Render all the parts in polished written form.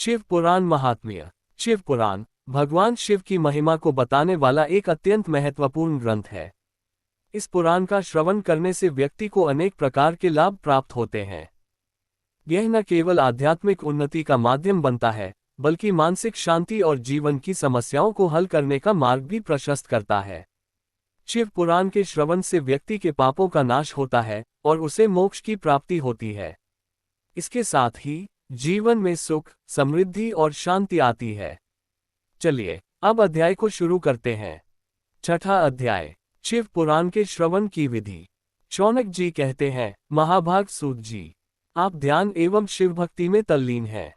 शिव पुराण महात्म्य। शिव पुराण भगवान शिव की महिमा को बताने वाला एक अत्यंत महत्वपूर्ण ग्रंथ है। इस पुराण का श्रवण करने से व्यक्ति को अनेक प्रकार के लाभ प्राप्त होते हैं। यह न केवल आध्यात्मिक उन्नति का माध्यम बनता है, बल्कि मानसिक शांति और जीवन की समस्याओं को हल करने का मार्ग भी प्रशस्त करता है। शिव पुराण के श्रवण से व्यक्ति के पापों का नाश होता है और उसे मोक्ष की प्राप्ति होती है। इसके साथ ही जीवन में सुख, समृद्धि और शांति आती है। चलिए अब अध्याय को शुरू करते हैं। छठा अध्याय, शिव पुराण के श्रवण की विधि। शौनक जी कहते हैं, महाभाग सूत जी, आप ध्यान एवं शिव भक्ति में तल्लीन हैं।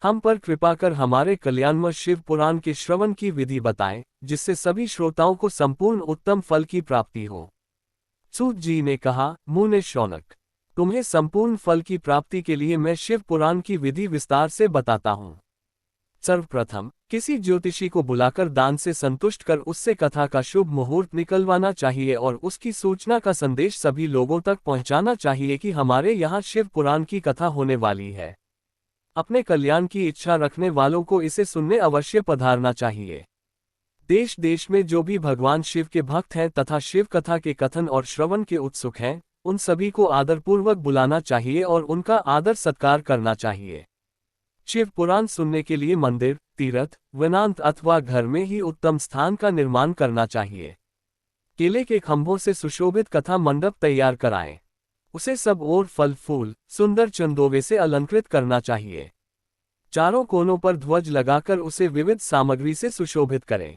हम पर कृपा कर हमारे कल्याणमय शिव पुराण के श्रवण की विधि बताएं, जिससे सभी श्रोताओं को संपूर्ण उत्तम फल की प्राप्ति हो। सूत जी ने कहा, मुने शौनक, तुम्हें संपूर्ण फल की प्राप्ति के लिए मैं शिव पुराण की विधि विस्तार से बताता हूँ। सर्वप्रथम किसी ज्योतिषी को बुलाकर दान से संतुष्ट कर उससे कथा का शुभ मुहूर्त निकलवाना चाहिए और उसकी सूचना का संदेश सभी लोगों तक पहुंचाना चाहिए कि हमारे यहाँ शिव पुराण की कथा होने वाली है। अपने कल्याण की इच्छा रखने वालों को इसे सुनने अवश्य पधारना चाहिए। देश देश में जो भी भगवान शिव के भक्त हैं तथा शिव कथा के कथन और श्रवण के उत्सुक हैं, उन सभी को आदरपूर्वक बुलाना चाहिए और उनका आदर सत्कार करना चाहिए। शिव पुराण सुनने के लिए मंदिर, तीर्थ, वनांत अथवा घर में ही उत्तम स्थान का निर्माण करना चाहिए। केले के खंभों से सुशोभित कथा मंडप तैयार कराएं। उसे सब ओर फल फूल, सुंदर चंदोवे से अलंकृत करना चाहिए। चारों कोनों पर ध्वज लगाकर उसे विविध सामग्री से सुशोभित करें।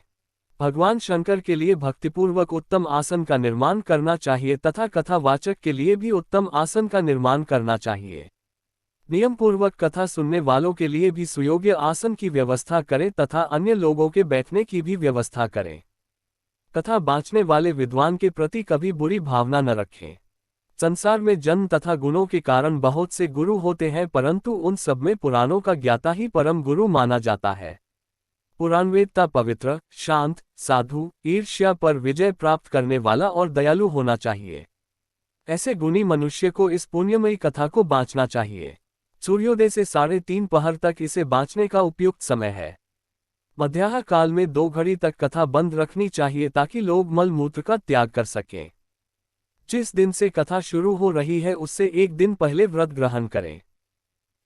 भगवान शंकर के लिए भक्तिपूर्वक उत्तम आसन का निर्माण करना चाहिए तथा कथावाचक के लिए भी उत्तम आसन का निर्माण करना चाहिए। नियम पूर्वक कथा सुनने वालों के लिए भी सुयोग्य आसन की व्यवस्था करें तथा अन्य लोगों के बैठने की भी व्यवस्था करें। कथा बाँचने वाले विद्वान के प्रति कभी बुरी भावना न रखें। संसार में जन्म तथा गुणों के कारण बहुत से गुरु होते हैं, परंतु उन सब में पुराणों का ज्ञाता ही परम गुरु माना जाता है। पुराणवेत्ता पवित्र, शांत, साधु, ईर्ष्या पर विजय प्राप्त करने वाला और दयालु होना चाहिए। ऐसे गुणी मनुष्य को इस पुण्यमयी कथा को बाँचना चाहिए। सूर्योदय से 3:30 पहर तक इसे बाँचने का उपयुक्त समय है। मध्याह्न काल में 2 घड़ी तक कथा बंद रखनी चाहिए ताकि लोग मल मूत्र का त्याग कर सकें। जिस दिन से कथा शुरू हो रही है उससे एक दिन पहले व्रत ग्रहण करें।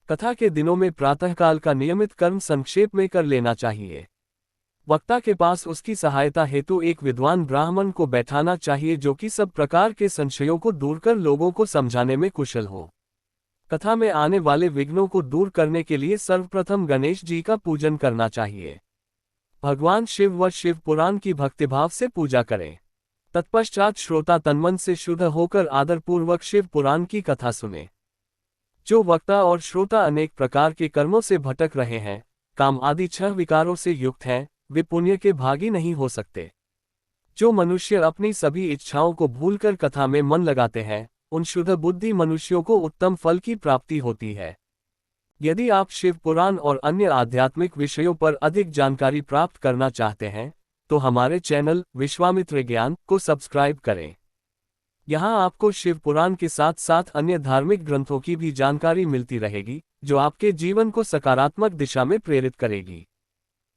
कथा के दिनों में प्रातःकाल का नियमित कर्म संक्षेप में कर लेना चाहिए। वक्ता के पास उसकी सहायता हेतु एक विद्वान ब्राह्मण को बैठाना चाहिए जो कि सब प्रकार के संशयों को दूर कर लोगों को समझाने में कुशल हो। कथा में आने वाले विघ्नों को दूर करने के लिए सर्वप्रथम गणेश जी का पूजन करना चाहिए। भगवान शिव व शिव पुराण की भक्तिभाव से पूजा करें। तत्पश्चात श्रोता तन्मन से शुद्ध होकर आदरपूर्वक शिव पुराण की कथा सुने। जो वक्ता और श्रोता अनेक प्रकार के कर्मों से भटक रहे हैं, काम आदि 6 विकारों से युक्त हैं, वे पुण्य के भागी नहीं हो सकते। जो मनुष्य अपनी सभी इच्छाओं को भूलकर कथा में मन लगाते हैं, उन शुद्ध बुद्धि मनुष्यों को उत्तम फल की प्राप्ति होती है। यदि आप शिव पुराण और अन्य आध्यात्मिक विषयों पर अधिक जानकारी प्राप्त करना चाहते हैं, तो हमारे चैनल विश्वामित्र ज्ञान को सब्सक्राइब करें। यहाँ आपको शिव पुराण के साथ साथ अन्य धार्मिक ग्रंथों की भी जानकारी मिलती रहेगी, जो आपके जीवन को सकारात्मक दिशा में प्रेरित करेगी।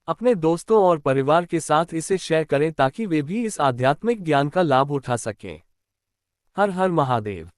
अपने दोस्तों और परिवार के साथ इसे शेयर करें ताकि वे भी इस आध्यात्मिक ज्ञान का लाभ उठा सकें। हर हर महादेव।